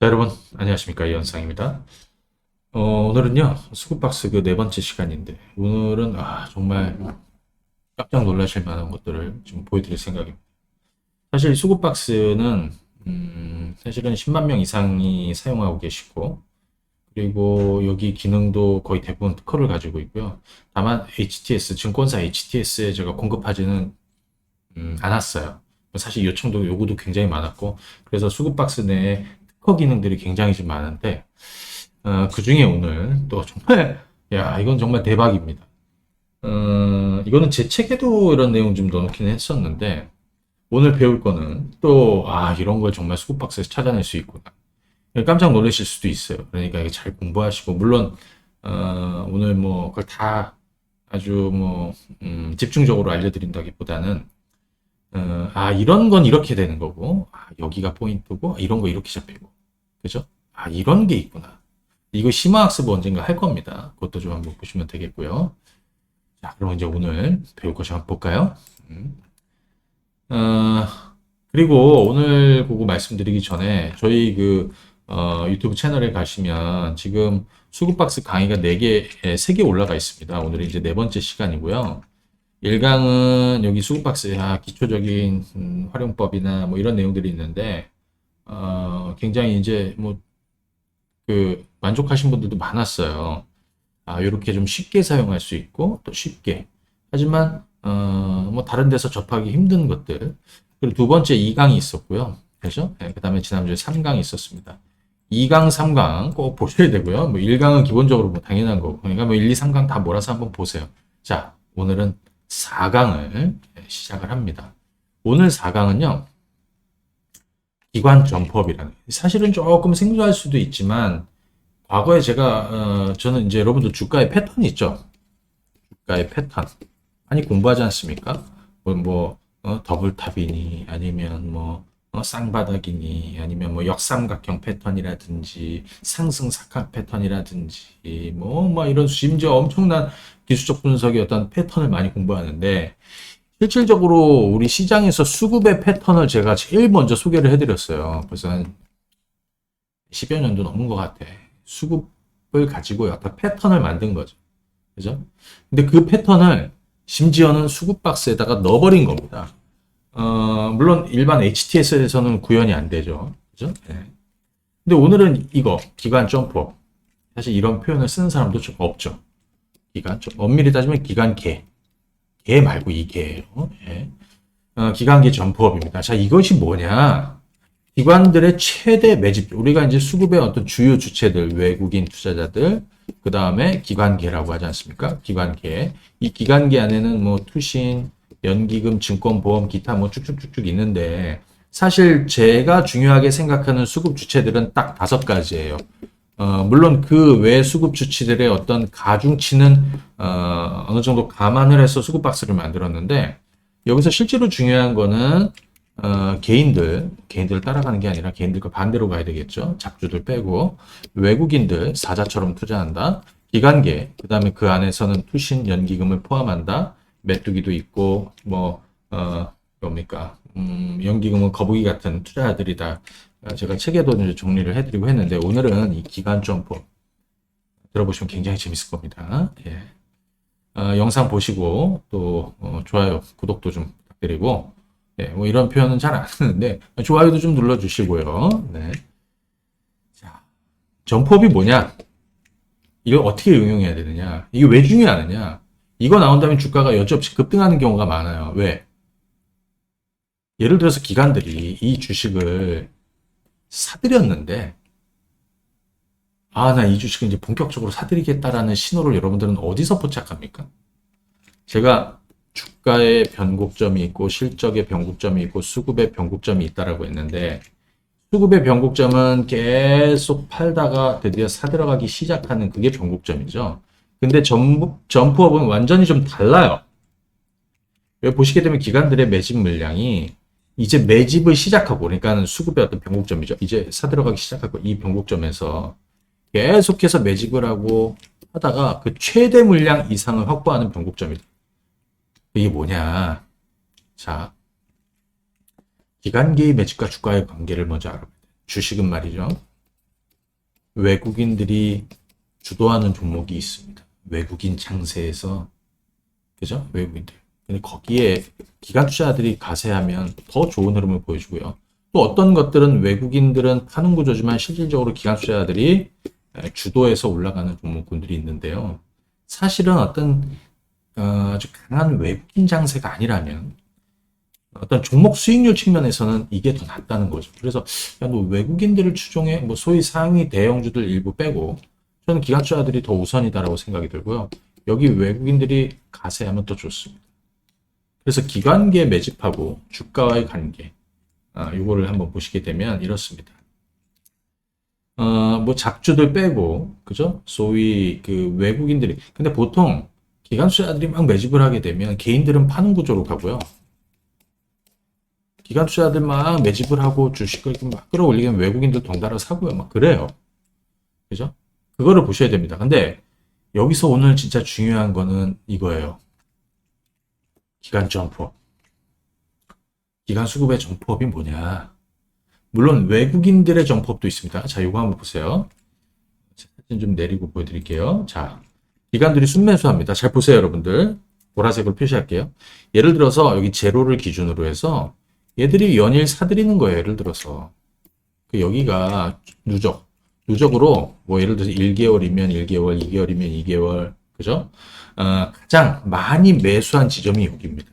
자, 여러분, 안녕하십니까. 이현상입니다. 오늘은요, 수급박스 그 네 번째 시간인데, 오늘은, 정말 깜짝 놀라실 만한 것들을 좀 보여드릴 생각입니다. 사실 수급박스는, 사실은 10만 명 이상이 사용하고 계시고, 그리고 여기 기능도 거의 대부분 특허를 가지고 있고요. 다만, HTS, 증권사 HTS에 제가 공급하지는 않았어요. 사실 요청도 요구도 굉장히 많았고, 그래서 수급박스 내에 특허 기능들이 굉장히 좀 많은데, 그 중에 오늘 또 정말, 야, 이건 정말 대박입니다. 이거는 제 책에도 이런 내용 좀 넣어놓긴 했었는데, 오늘 배울 거는 또, 이런 걸 정말 수급박스에서 찾아낼 수 있구나. 깜짝 놀라실 수도 있어요. 그러니까 이게 잘 공부하시고, 물론, 오늘 뭐, 그걸 다 아주 뭐, 집중적으로 알려드린다기보다는, 이런 건 이렇게 되는 거고, 여기가 포인트고, 이런 거 이렇게 잡히고. 그죠? 이런 게 있구나. 이거 심화학습 언젠가 할 겁니다. 그것도 좀 한번 보시면 되겠고요. 자, 그럼 이제 오늘 배울 것이 한번 볼까요? 음. 어, 그리고 오늘 그거 말씀드리기 전에 저희 유튜브 채널에 가시면 지금 수급박스 강의가 4개, 3개 올라가 있습니다. 오늘은 이제 네 번째 시간이고요. 1강은 여기 수급박스의 기초적인 활용법이나 뭐 이런 내용들이 있는데, 굉장히 이제 뭐 만족하신 분들도 많았어요. 이렇게 좀 쉽게 사용할 수 있고 또 쉽게. 하지만 뭐 다른 데서 접하기 힘든 것들. 그리고 두 번째 2강이 있었고요. 그죠? 네, 그다음에 지난주에 3강이 있었습니다. 2강, 3강 꼭 보셔야 되고요. 뭐 1강은 기본적으로 뭐 당연한 거고. 그러니까 뭐 1, 2, 3강 다 몰아서 한번 보세요. 자, 오늘은 4강을 시작을 합니다. 오늘 4강은요. 기관 점퍼업이라는. 사실은 조금 생소할 수도 있지만 과거에 저는 이제 여러분들 주가의 패턴이 있죠. 주가의 패턴. 많이 공부하지 않습니까? 더블탑이니, 아니면 쌍바닥이니, 아니면 뭐 역삼각형 패턴이라든지, 상승사각 패턴이라든지, 이런 심지어 엄청난 기술적 분석의 어떤 패턴을 많이 공부하는데, 실질적으로 우리 시장에서 수급의 패턴을 제가 제일 먼저 소개를 해드렸어요. 그래서 한 10여 년도 넘은 것 같아. 수급을 가지고 어떤 패턴을 만든 거죠. 그죠? 근데 그 패턴을 심지어는 수급 박스에다가 넣어버린 겁니다. 물론 일반 HTS에서는 구현이 안 되죠. 그죠? 네. 근데 오늘은 이거, 기관 점퍼. 사실 이런 표현을 쓰는 사람도 좀 없죠. 엄밀히 따지면 기관개. 개 말고 이 개예요. 예. 기관개 점퍼업입니다. 자, 이것이 뭐냐? 기관들의 최대 매집, 우리가 이제 수급의 어떤 주요 주체들, 외국인 투자자들, 그 다음에 기관계라고 하지 않습니까? 기관계. 이 기관계 안에는 뭐 투신, 연기금, 증권보험, 기타 뭐 쭉쭉쭉쭉 있는데, 사실 제가 중요하게 생각하는 수급 주체들은 딱 5가지예요. 물론 그 외 수급 주체들의 어떤 가중치는 어느 정도 감안을 해서 수급 박스를 만들었는데, 여기서 실제로 중요한 거는 개인들 따라가는 게 아니라 개인들과 반대로 가야 되겠죠. 잡주들 빼고 외국인들 사자처럼 투자한다. 기관계, 그다음에 그 안에서는 투신 연기금을 포함한다. 메뚜기도 있고 뭡니까? 연기금은 거북이 같은 투자자들이다. 제가 책에도 이제 정리를 해드리고 했는데 오늘은 이 기관 점프 들어보시면 굉장히 재밌을 겁니다. 예. 영상 보시고 또 좋아요, 구독도 좀 부탁드리고 네, 뭐 이런 표현은 잘 안 쓰는데 좋아요도 좀 눌러주시고요. 네. 자, 점프업이 뭐냐? 이걸 어떻게 응용해야 되느냐? 이게 왜 중요하느냐? 이거 나온다면 주가가 여지없이 급등하는 경우가 많아요. 왜? 예를 들어서 기관들이 이 주식을 사들였는데 나 이 주식을 이제 본격적으로 사들이겠다라는 신호를 여러분들은 어디서 포착합니까? 제가 주가의 변곡점이 있고 실적의 변곡점이 있고 수급의 변곡점이 있다라고 했는데 수급의 변곡점은 계속 팔다가 드디어 사들어가기 시작하는 그게 변곡점이죠. 근데 점프업은 완전히 좀 달라요. 여기 보시게 되면 기관들의 매집 물량이 이제 매집을 시작하고 그러니까 수급의 어떤 변곡점이죠. 이제 사들어가기 시작하고 이 변곡점에서 계속해서 매집을 하고 하다가 그 최대 물량 이상을 확보하는 변곡점이다. 이게 뭐냐? 자, 기관계의 매집과 주가의 관계를 먼저 알아봐야 돼. 주식은 말이죠. 외국인들이 주도하는 종목이 있습니다. 외국인 장세에서, 그죠? 외국인들. 근데 거기에 기관 투자자들이 가세하면 더 좋은 흐름을 보여주고요. 또 어떤 것들은 외국인들은 파는 구조지만 실질적으로 기관 투자자들이 주도해서 올라가는 종목군들이 있는데요. 사실은 어떤 아주 강한 외국인 장세가 아니라면 어떤 종목 수익률 측면에서는 이게 더 낫다는 거죠. 그래서 뭐 외국인들을 추종해 뭐 소위 상위 대형주들 일부 빼고 저는 기관 투자자들이 더 우선이다라고 생각이 들고요. 여기 외국인들이 가세하면 더 좋습니다. 그래서 기관계 매집하고 주가와의 관계, 요거를 한번 보시게 되면 이렇습니다. 뭐 잡주들 빼고, 그죠? 소위 그 외국인들이, 근데 보통 기관 투자자들이 막 매집을 하게 되면 개인들은 파는 구조로 가고요. 기관 투자자들 막 매집을 하고 주식을 막 끌어올리면 외국인들 덩달아 사고요. 막 그래요. 그죠? 그거를 보셔야 됩니다. 근데 여기서 오늘 진짜 중요한 거는 이거예요. 기관 점프업. 기관 수급의 점프업이 뭐냐. 물론 외국인들의 점프업도 있습니다. 자, 이거 한번 보세요. 사진 좀 내리고 보여드릴게요. 자, 기관들이 순매수합니다. 잘 보세요, 여러분들. 보라색으로 표시할게요. 예를 들어서 여기 제로를 기준으로 해서 얘들이 연일 사들이는 거예요. 예를 들어서 여기가 누적으로 뭐 예를 들어서 1개월이면 1개월, 2개월이면 2개월, 그죠? 가장 많이 매수한 지점이 여기입니다.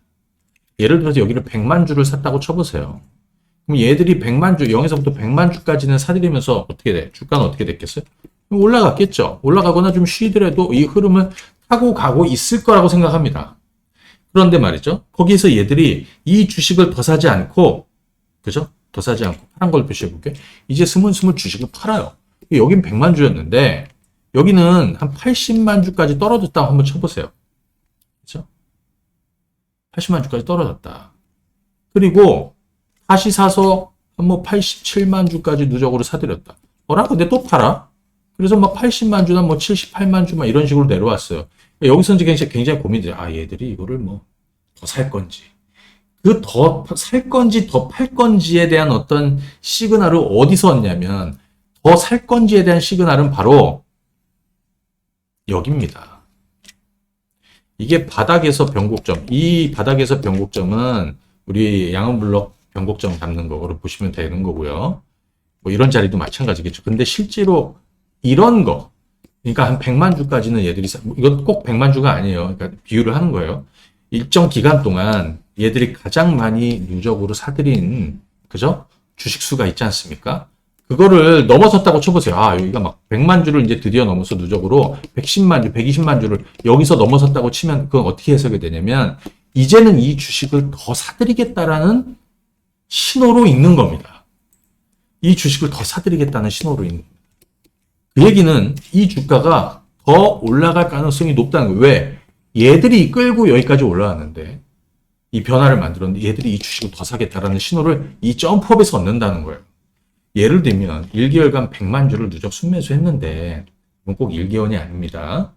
예를 들어서 여기를 100만 주를 샀다고 쳐보세요. 그럼 얘들이 100만 주, 0에서부터 100만 주까지는 사들이면서 어떻게 돼? 주가는 어떻게 됐겠어요? 올라갔겠죠. 올라가거나 좀 쉬더라도 이 흐름을 타고 가고 있을 거라고 생각합니다. 그런데 말이죠. 거기에서 얘들이 이 주식을 더 사지 않고, 그죠? 더 사지 않고 파란 걸 표시해 볼게요. 이제 스물스물 주식을 팔아요. 여긴 100만 주였는데 여기는 한 80만 주까지 떨어졌다고 한번 쳐보세요. 그죠? 80만 주까지 떨어졌다. 그리고 다시 사서 뭐 87만 주까지 누적으로 사들였다. 근데 또 팔아? 그래서 막 80만 주나 뭐 78만 주 막 이런 식으로 내려왔어요. 여기서 이제 굉장히 고민돼요. 얘들이 이거를 뭐 더 살 건지. 그 더 살 건지 더 팔 건지에 대한 어떤 시그널을 어디서 얻냐면 더 살 건지에 대한 시그널은 바로 여기입니다. 이게 바닥에서 변곡점. 이 바닥에서 변곡점은 우리 양은블록 변곡점 잡는 거를 보시면 되는 거고요. 뭐 이런 자리도 마찬가지겠죠. 근데 실제로 이런 거, 그러니까 한 100만 주까지는 얘들이, 이건 꼭 100만 주가 아니에요. 그러니까 비유를 하는 거예요. 일정 기간 동안 얘들이 가장 많이 누적으로 사들인, 그죠? 주식수가 있지 않습니까? 그거를 넘어섰다고 쳐보세요. 여기가 막 100만 주를 이제 드디어 넘어서 누적으로 110만 주, 120만 주를 여기서 넘어섰다고 치면 그건 어떻게 해석이 되냐면 이제는 이 주식을 더 사들이겠다라는 신호로 있는 겁니다. 이 주식을 더 사들이겠다는 신호로 있는 겁니다. 그 얘기는 이 주가가 더 올라갈 가능성이 높다는 거예요. 왜? 얘들이 끌고 여기까지 올라왔는데 이 변화를 만들었는데 얘들이 이 주식을 더 사겠다라는 신호를 이 점프업에서 얻는다는 거예요. 예를 들면 1개월간 100만 주를 누적 순매수했는데 이건 꼭 1개월이 아닙니다.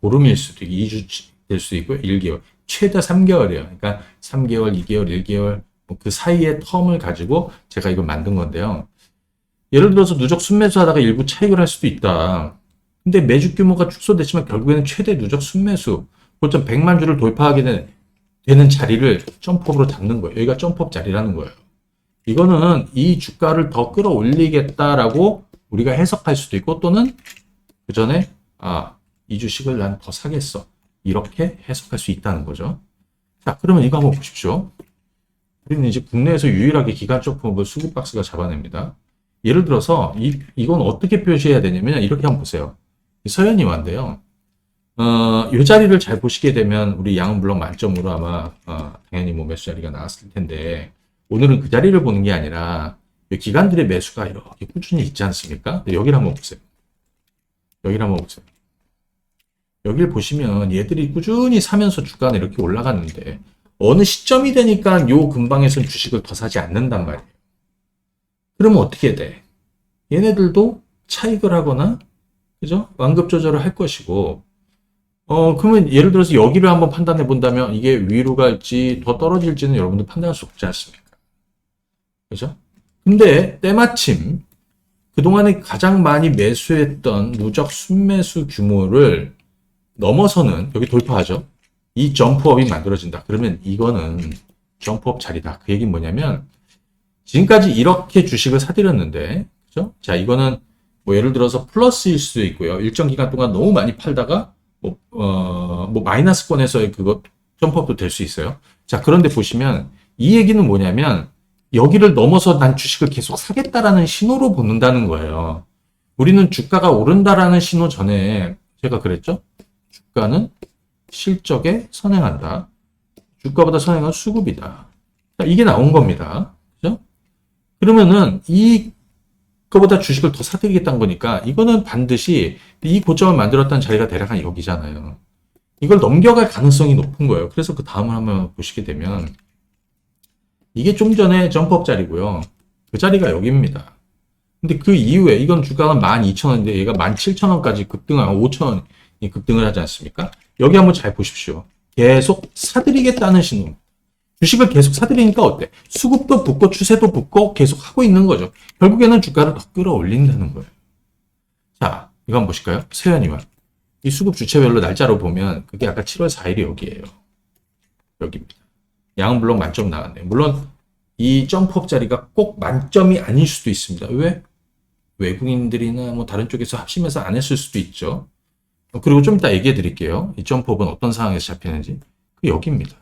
보름일 수도 있고 2주 될 수도 있고요. 1개월. 최대 3개월이에요. 그러니까 3개월, 2개월, 1개월 그 사이의 텀을 가지고 제가 이걸 만든 건데요. 예를 들어서 누적 순매수하다가 일부 차익을 할 수도 있다. 근데 매주 규모가 축소됐지만 결국에는 최대 누적 순매수, 보통 100만 주를 돌파하게 되는 자리를 점프업으로 잡는 거예요. 여기가 점프업 자리라는 거예요. 이거는 이 주가를 더 끌어올리겠다라고 우리가 해석할 수도 있고 또는 그 전에 이 주식을 난 더 사겠어. 이렇게 해석할 수 있다는 거죠. 자, 그러면 이거 한번 보십시오. 우리는 이제 국내에서 유일하게 기관 점프업을 수급박스가 잡아냅니다. 예를 들어서 이건 어떻게 표시해야 되냐면 이렇게 한번 보세요. 서현이와인데요. 이 자리를 잘 보시게 되면 우리 양은 물론 만점으로 아마 당연히 뭐 매수 자리가 나왔을 텐데 오늘은 그 자리를 보는 게 아니라 기관들의 매수가 이렇게 꾸준히 있지 않습니까? 여기를 한번 보세요. 여기를 한번 보세요. 여기를 보시면 얘들이 꾸준히 사면서 주가는 이렇게 올라갔는데 어느 시점이 되니까 요 근방에서는 주식을 더 사지 않는단 말이에요. 그러면 어떻게 돼? 얘네들도 차익을 하거나 그죠? 완급 조절을 할 것이고 그러면 예를 들어서 여기를 한번 판단해 본다면 이게 위로 갈지 더 떨어질지는 여러분들 판단할 수 없지 않습니까? 그죠? 근데 때마침 그동안에 가장 많이 매수했던 누적 순매수 규모를 넘어서는 여기 돌파하죠. 이 점프업이 만들어진다. 그러면 이거는 점프업 자리다. 그 얘기는 뭐냐면 지금까지 이렇게 주식을 사들였는데, 그죠? 자, 이거는 뭐 예를 들어서 플러스일 수도 있고요. 일정 기간 동안 너무 많이 팔다가 뭐 마이너스권에서의 그거 점프업도 될 수 있어요. 자, 그런데 보시면 이 얘기는 뭐냐면 여기를 넘어서 난 주식을 계속 사겠다라는 신호로 보는다는 거예요. 우리는 주가가 오른다라는 신호 전에 제가 그랬죠? 주가는 실적에 선행한다. 주가보다 선행한 수급이다. 자, 이게 나온 겁니다. 그죠? 그러면은 이거보다 주식을 더 사들이겠다는 거니까 이거는 반드시 이 고점을 만들었던 자리가 대략 한 여기잖아요. 이걸 넘겨갈 가능성이 높은 거예요. 그래서 그 다음을 한번 보시게 되면 이게 좀 전에 점프업 자리고요. 그 자리가 여기입니다. 근데 그 이후에 이건 주가가 12,000원인데 얘가 17,000원까지 급등한 5,000원이 급등을 하지 않습니까? 여기 한번 잘 보십시오. 계속 사들이겠다는 신호. 주식을 계속 사들이니까 어때? 수급도 붙고 추세도 붙고 계속 하고 있는 거죠. 결국에는 주가를 더 끌어올린다는 거예요. 자, 이거 한번 보실까요? 세연이와 이 수급 주체별로 날짜로 보면 그게 아까 7월 4일이 여기예요. 여기입니다. 양은 물론 만점 나왔네요. 물론 이 점프업 자리가 꼭 만점이 아닐 수도 있습니다. 왜? 외국인들이나 뭐 다른 쪽에서 합심해서 안 했을 수도 있죠. 그리고 좀 이따 얘기해 드릴게요. 이 점프업은 어떤 상황에서 잡히는지. 그 여기입니다.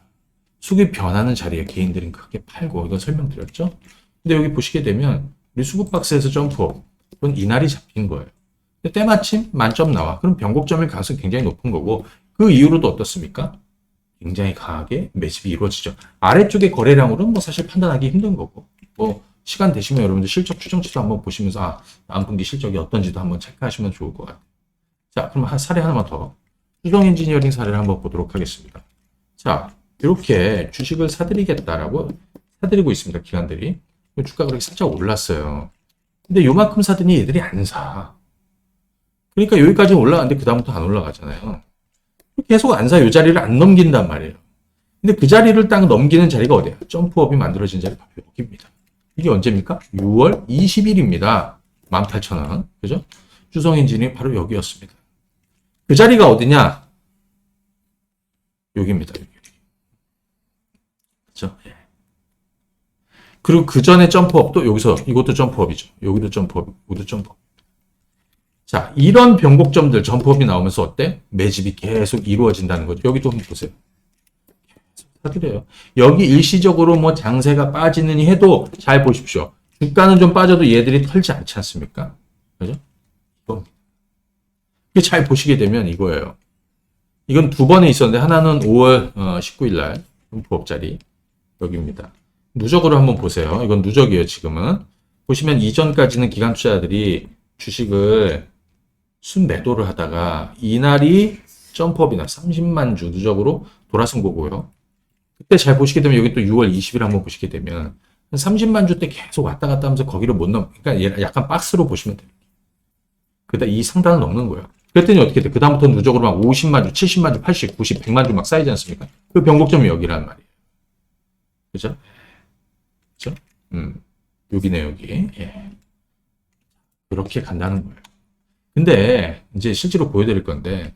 수급이 변하는 자리에 개인들은 크게 팔고 이건 설명드렸죠. 근데 여기 보시게 되면 우리 수급 박스에서 점프업은 이날이 잡힌 거예요. 근데 때마침 만점 나와. 그럼 변곡점일 가능성이 굉장히 높은 거고 그 이후로도 어떻습니까? 굉장히 강하게 매집이 이루어지죠. 아래쪽의 거래량으로는 뭐 사실 판단하기 힘든 거고 뭐 시간 되시면 여러분들 실적 추정치도 한번 보시면서 다음 분기 실적이 어떤지도 한번 체크하시면 좋을 것 같아요. 자, 그럼 한 사례 하나만 더 수동 엔지니어링 사례를 한번 보도록 하겠습니다. 자, 이렇게 주식을 사들이겠다라고 사들이고 있습니다. 기관들이. 주가가 그렇게 살짝 올랐어요. 근데 요만큼 사더니 얘들이 안 사. 그러니까 여기까지 올라갔는데 그 다음부터 안 올라가잖아요. 계속 안 사. 요 자리를 안 넘긴단 말이에요. 근데 그 자리를 딱 넘기는 자리가 어디야? 점프업이 만들어진 자리 바로 여기입니다. 이게 언제입니까? 6월 20일입니다. 18,000원. 그죠? 주성 엔진이 바로 여기였습니다. 그 자리가 어디냐? 여기입니다. 여기. 그죠? 예. 그리고 그 전에 점프업도 여기서 이것도 점프업이죠. 여기도 점프업, 여기도 점프업. 자, 이런 변곡점들 점프업이 나오면서 어때? 매집이 계속 이루어진다는 거죠. 여기도 한번 보세요. 계속 사들여요. 여기 일시적으로 뭐 장세가 빠지느니 해도 잘 보십시오. 주가는 좀 빠져도 얘들이 털지 않지 않습니까? 그죠? 이겁니다. 잘 보시게 되면 이거예요. 이건 두 번에 있었는데 하나는 5월 19일 날 점프업자리 여기입니다. 누적으로 한번 보세요. 이건 누적이에요, 지금은. 보시면 이전까지는 기관 투자자들이 주식을 순매도를 하다가 이날이 점프업이나 30만 주 누적으로 돌아선 거고요. 그때 잘 보시게 되면 여기 또 6월 20일 한번 보시게 되면 30만 주 때 계속 왔다 갔다 하면서 거기를 못 넘, 그러니까 약간 박스로 보시면 돼요. 그다 이 상단을 넘는 거예요. 그랬더니 어떻게 돼? 그다음부터 누적으로 막 50만 주, 70만 주, 80, 90, 100만 주 막 쌓이지 않습니까? 그 변곡점이 여기란 말이에요. 그죠? 그죠? 여기네, 여기. 예. 이렇게 간다는 거예요. 근데 이제 실제로 보여드릴 건데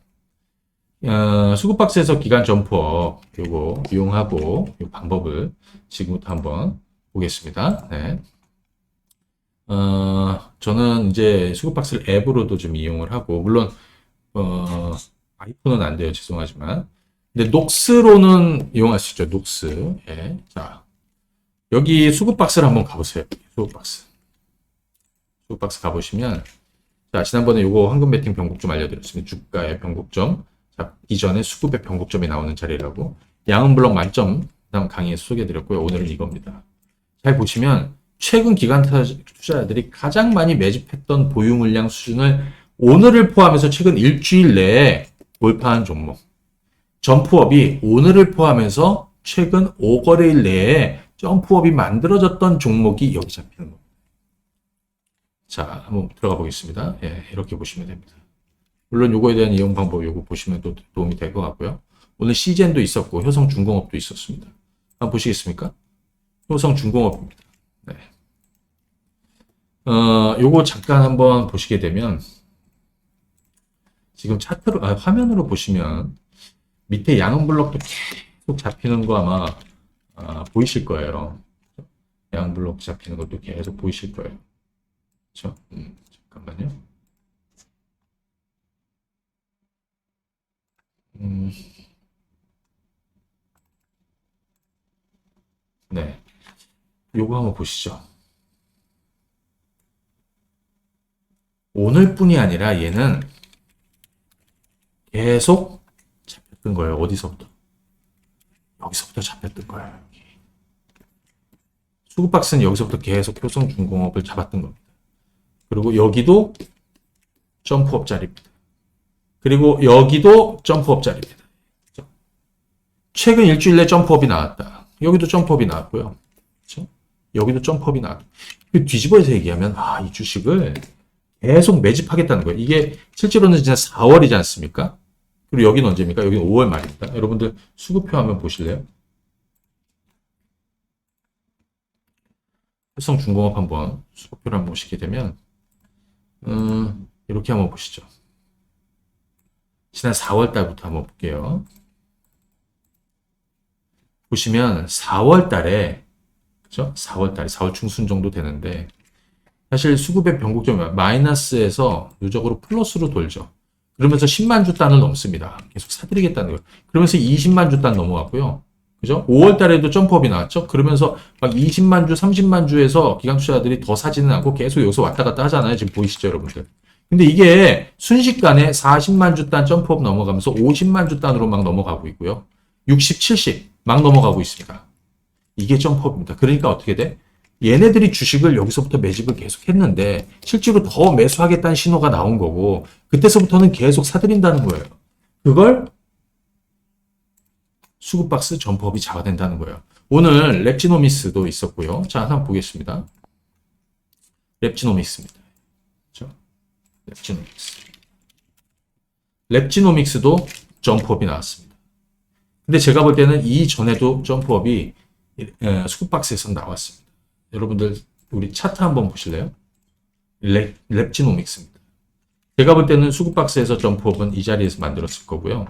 수급박스에서 기간 점퍼 요거 이용하고 이 방법을 지금부터 한번 보겠습니다. 네. 저는 이제 수급박스를 앱으로도 좀 이용을 하고 물론 아이폰은 안 돼요. 죄송하지만. 근데 녹스로는 이용할 수 있죠. 녹스. 예. 자, 여기 수급박스를 한번 가보세요. 수급박스. 수급박스 가보시면 자, 지난번에 요거 황금 배팅 변곡점 알려드렸습니다. 주가의 변곡점 잡기 전에 수급의 변곡점이 나오는 자리라고. 양은 물론 만점 강의에서 소개해드렸고요. 오늘은 이겁니다. 잘 보시면 최근 기관 투자자들이 가장 많이 매집했던 보유 물량 수준을 오늘을 포함해서 최근 일주일 내에 돌파한 종목. 점프업이 오늘을 포함해서 최근 5거래일 내에 점프업이 만들어졌던 종목이 여기 잡히는 겁니다. 자, 한번 들어가 보겠습니다. 예, 이렇게 보시면 됩니다. 물론 요거에 대한 이용 방법 요거 보시면 또 도움이 될 것 같고요. 오늘 시젠도 있었고 효성중공업도 있었습니다. 한번 보시겠습니까? 효성중공업입니다. 네. 요거 잠깐 한번 보시게 되면, 지금 차트로, 화면으로 보시면, 밑에 양은 블록도 계속 잡히는 거 아마, 보이실 거예요. 양 블록 잡히는 것도 계속 보이실 거예요. 그쵸? 잠깐만요. 음, 네. 요거 한번 보시죠. 오늘뿐이 아니라 얘는 계속 잡혔던 거예요. 어디서부터? 여기서부터 잡혔던 거예요. 수급박스는 여기서부터 계속 효성중공업을 잡았던 겁니다. 그리고 여기도 점프업 자리입니다. 그리고 여기도 점프업 자리입니다. 최근 일주일 내 점프업이 나왔다. 여기도 점프업이 나왔고요. 그렇죠? 여기도 점프업이 나왔다. 뒤집어서 얘기하면 이 주식을 계속 매집하겠다는 거예요. 이게 실제로는 진짜 4월이지 않습니까? 그리고 여기는 언제입니까? 여기는 5월 말입니다. 여러분들 수급표 한번 보실래요? 효성중공업 한번 수급표를 한번 보시게 되면 이렇게 한번 보시죠. 지난 4월 달부터 한번 볼게요. 보시면 4월 달에 그죠? 4월 달에 4월 중순 정도 되는데 사실 수급의 변곡점이 마이너스에서 누적으로 플러스로 돌죠. 그러면서 10만 주 단을 넘습니다. 계속 사들이겠다는 거예요. 그러면서 20만 주 단 넘어갔고요. 그죠? 5월 달에도 점프업이 나왔죠. 그러면서 막 20만 주, 30만 주에서 기관 투자자들이 더 사지는 않고 계속 여기서 왔다 갔다 하잖아요. 지금 보이시죠, 여러분들? 근데 이게 순식간에 40만 주 단 점프업 넘어가면서 50만 주 단으로 막 넘어가고 있고요. 60, 70 막 넘어가고 있습니다. 이게 점프업입니다. 그러니까 어떻게 돼? 얘네들이 주식을 여기서부터 매집을 계속 했는데 실제로 더 매수하겠다는 신호가 나온 거고 그때서부터는 계속 사들인다는 거예요. 그걸 수급박스 점프업이 잡아낸다는 거예요. 오늘 랩지노미스도 있었고요. 자, 하나 보겠습니다. 랩지노믹스입니다. 그렇죠? 랩지노믹스. 랩지노믹스도 점프업이 나왔습니다. 근데 제가 볼 때는 이전에도 점프업이 수급박스에서 나왔습니다. 여러분들 우리 차트 한번 보실래요? 랩지노믹스입니다. 제가 볼 때는 수급박스에서 점프업은 이 자리에서 만들었을 거고요.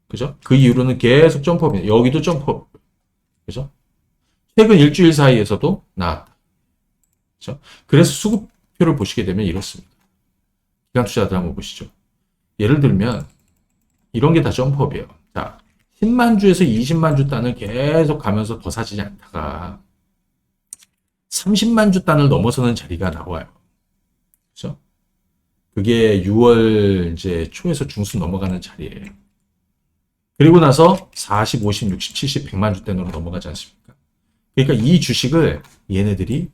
그죠? 그 이후로는 계속 점프업이에요. 여기도 점프업. 그죠? 최근 일주일 사이에서도 나왔다. 그죠? 그래서 수급표를 보시게 되면 이렇습니다. 기관 투자들 한번 보시죠. 예를 들면 이런 게 다 점프업이에요. 자, 10만 주에서 20만 주 단을 계속 가면서 더 사지지 않다가 30만 주 단을 넘어서는 자리가 나와요. 그죠? 그게 6월 이제 초에서 중순 넘어가는 자리예요. 그리고 나서 40, 50, 60, 70, 100만 주 단으로 넘어가지 않습니까? 그러니까 이 주식을 얘네들이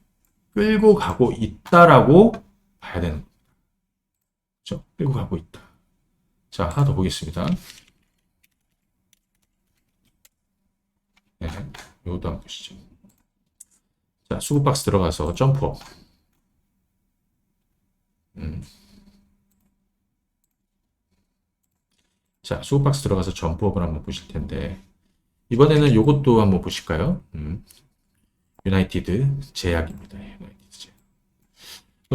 끌고 가고 있다라고 봐야 되는 거죠. 그죠? 끌고 가고 있다. 자, 하나 더 보겠습니다. 네, 이것도 한번 보시죠. 자, 수급박스 들어가서 점프업. 자, 수급박스 들어가서 점프업을 한번 보실 텐데, 이번에는 이것도 한번 보실까요? 유나이티드 제약입니다. 유나이티드 제약.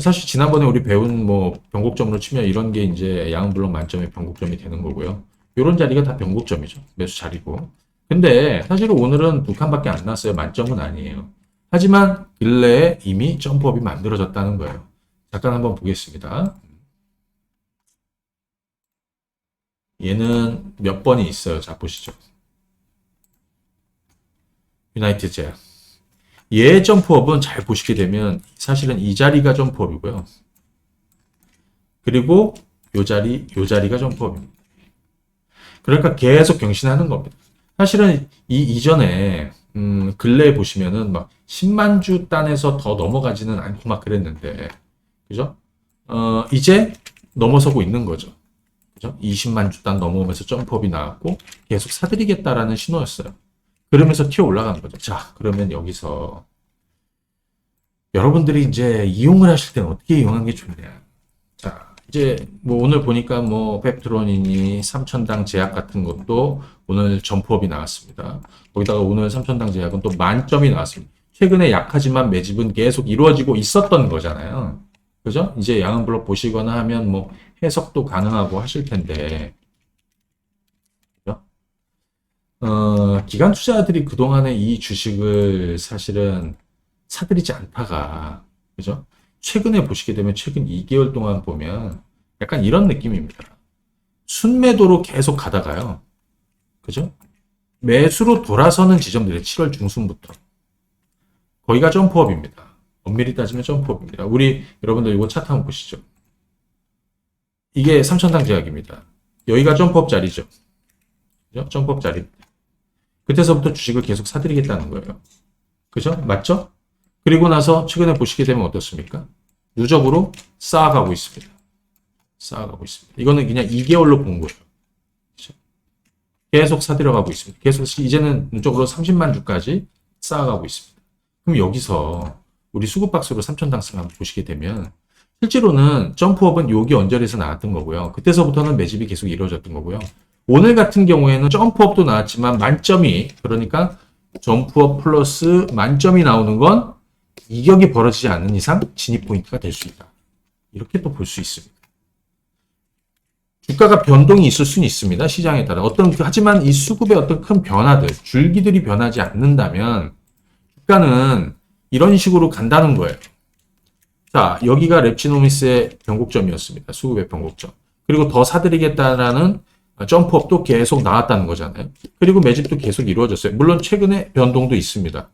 사실 지난번에 우리 배운 변곡점으로 치면 이런 게 이제 양블록 만점의 변곡점이 되는 거고요. 이런 자리가 다 변곡점이죠. 매수 자리고. 근데 사실 오늘은 두 칸밖에 안 났어요. 만점은 아니에요. 하지만 근래에 이미 점프업이 만들어졌다는 거예요. 잠깐 한번 보겠습니다. 얘는 몇 번이 있어요. 자, 보시죠. 유나이티드 제약. 얘의 점프업은 잘 보시게 되면 사실은 이 자리가 점프업이고요. 그리고 요 자리가 점프업입니다. 그러니까 계속 경신하는 겁니다. 사실은 이 이전에 근래에 보시면은 막 10만 주 단에서 더 넘어가지는 않고 막 그랬는데, 그죠? 이제 넘어서고 있는 거죠. 그죠? 20만 주 단 넘어오면서 점프업이 나왔고 계속 사들이겠다라는 신호였어요. 그러면서 튀어 올라가는 거죠. 자, 그러면 여기서 여러분들이 이제 이용을 하실 때는 어떻게 이용하는 게 좋냐? 자, 이제 오늘 보니까 펩트론이니 삼천당 제약 같은 것도 오늘 점프업이 나왔습니다. 거기다가 오늘 삼천당 제약은 또 만점이 나왔습니다. 최근에 약하지만 매집은 계속 이루어지고 있었던 거잖아요. 그죠? 이제 양은 블록 보시거나 하면 뭐 해석도 가능하고 하실 텐데, 그죠? 기관 투자자들이 그동안에 이 주식을 사실은 사들이지 않다가, 그죠? 최근에 보시게 되면 최근 2개월 동안 보면 약간 이런 느낌입니다. 순매도로 계속 가다가요. 그죠? 매수로 돌아서는 지점들이 7월 중순부터. 거기가 점프업입니다. 엄밀히 따지면 점프업입니다. 우리 여러분들 이거 차트 한번 보시죠. 이게 3천당 제약입니다. 여기가 점프업 자리죠. 그죠? 점프업 자리. 그때서부터 주식을 계속 사들이겠다는 거예요. 그죠? 맞죠? 그리고 나서 최근에 보시게 되면 어떻습니까? 누적으로 쌓아가고 있습니다. 쌓아가고 있습니다. 이거는 그냥 2개월로 본 거예요. 그죠? 계속 사들여가고 있습니다. 계속 이제는 누적으로 30만 주까지 쌓아가고 있습니다. 그럼 여기서 우리 수급박스로 3천당승 한번 보시게 되면 실제로는 점프업은 여기 언저리에서 나왔던 거고요. 그때서부터는 매집이 계속 이루어졌던 거고요. 오늘 같은 경우에는 점프업도 나왔지만 만점이, 그러니까 점프업 플러스 만점이 나오는 건 이격이 벌어지지 않는 이상 진입 포인트가 될 수 있다. 이렇게 또 볼 수 있습니다. 주가가 변동이 있을 수는 있습니다. 시장에 따라. 하지만 이 수급의 어떤 큰 변화들, 줄기들이 변하지 않는다면 주가는 이런 식으로 간다는 거예요. 자, 여기가 랩지노미스의 변곡점이었습니다. 수급의 변곡점. 그리고 더 사들이겠다라는 점프업도 계속 나왔다는 거잖아요. 그리고 매집도 계속 이루어졌어요. 물론 최근에 변동도 있습니다.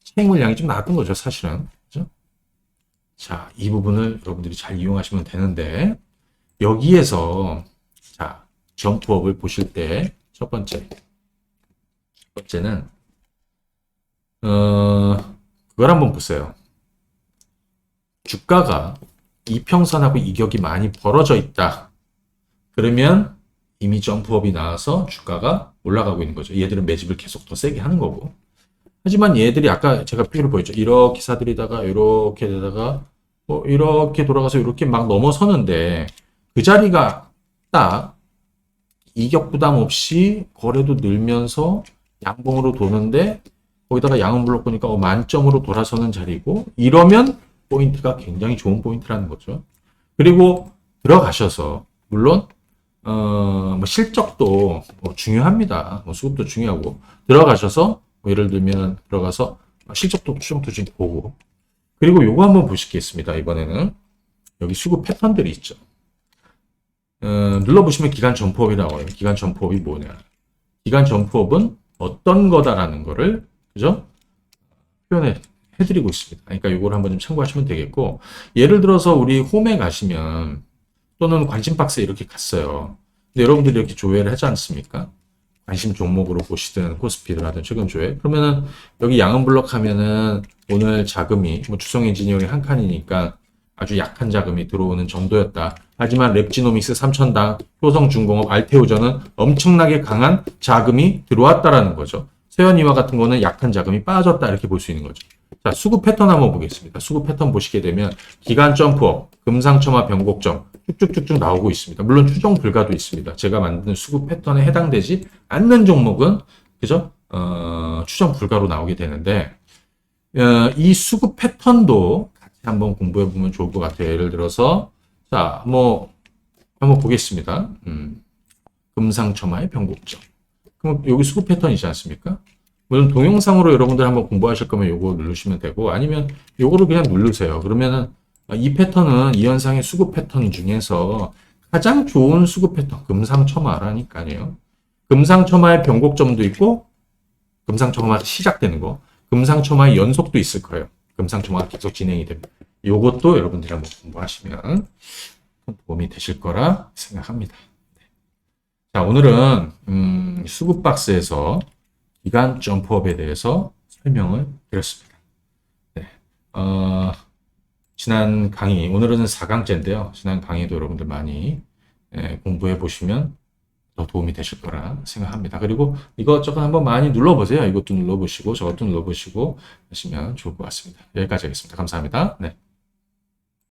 차익 물량이 좀 나왔던 거죠, 사실은. 그죠? 자, 이 부분을 여러분들이 잘 이용하시면 되는데, 여기에서, 자, 점프업을 보실 때, 첫 번째는, 그걸 한번 보세요. 주가가 이평선하고 이격이 많이 벌어져 있다. 그러면 이미 점프업이 나와서 주가가 올라가고 있는 거죠. 얘들은 매집을 계속 더 세게 하는 거고. 하지만 얘들이 아까 제가 표를 보였죠. 이렇게 사들이다가 이렇게 되다가 뭐 이렇게 돌아가서 이렇게 막 넘어서는데 그 자리가 딱 이격 부담 없이 거래도 늘면서 양봉으로 도는데 거기다가 양은 블록 보니까 만점으로 돌아서는 자리고 이러면 포인트가 굉장히 좋은 포인트라는 거죠. 그리고 들어가셔서 물론 뭐 실적도 뭐 중요합니다. 뭐 수급도 중요하고 들어가셔서 뭐 예를 들면 들어가서 실적도 추정도 좀 보고 그리고 요거 한번 보시겠습니다. 이번에는 여기 수급 패턴들이 있죠. 눌러보시면 기간 점프업이 나와요. 기간 점프업이 뭐냐? 기간 점프업은 어떤 거다라는 거를 그죠? 표현해 해드리고 있습니다. 그러니까 이걸 한번 좀 참고하시면 되겠고 예를 들어서 우리 홈에 가시면 또는 관심 박스에 이렇게 갔어요. 근데 여러분들이 이렇게 조회를 하지 않습니까? 관심 종목으로 보시든 코스피를 하든 최근 조회. 그러면은 여기 양은 블록 하면은 오늘 자금이 뭐 주성 엔지니어링 한 칸이니까 아주 약한 자금이 들어오는 정도였다. 하지만 랩지노믹스 3천당, 효성중공업, 알테오전은 엄청나게 강한 자금이 들어왔다라는 거죠. 세연이와 같은 거는 약한 자금이 빠졌다 이렇게 볼 수 있는 거죠. 자, 수급 패턴 한번 보겠습니다. 수급 패턴 보시게 되면 기간 점프업, 금상첨화 변곡점 쭉쭉쭉쭉 나오고 있습니다. 물론 추정 불가도 있습니다. 제가 만든 수급 패턴에 해당되지 않는 종목은 그죠? 추정 불가로 나오게 되는데 이 수급 패턴도 같이 한번 공부해 보면 좋을 것 같아요. 예를 들어서 자, 뭐 한번 보겠습니다. 금상첨화의 변곡점. 그럼 여기 수급 패턴이지 않습니까? 물론 동영상으로 여러분들 한번 공부하실 거면 요거 누르시면 되고 아니면 요거를 그냥 누르세요. 그러면은 이 패턴은 이 현상의 수급 패턴 중에서 가장 좋은 수급 패턴 금상첨화라니까요. 금상첨화의 변곡점도 있고 금상첨화가 시작되는 거 금상첨화의 연속도 있을 거예요. 금상첨화가 계속 진행이 됩니다. 요것도 여러분들이 한번 공부하시면 도움이 되실 거라 생각합니다. 자, 오늘은 수급 박스에서 기간 점프업에 대해서 설명을 드렸습니다. 네. 지난 강의, 오늘은 4강째인데요. 지난 강의도 여러분들 많이 공부해 보시면 더 도움이 되실 거라 생각합니다. 그리고 이것저것 한번 많이 눌러보세요. 이것도 눌러보시고 저것도 눌러보시고 하시면 좋을 것 같습니다. 여기까지 하겠습니다. 감사합니다. 네.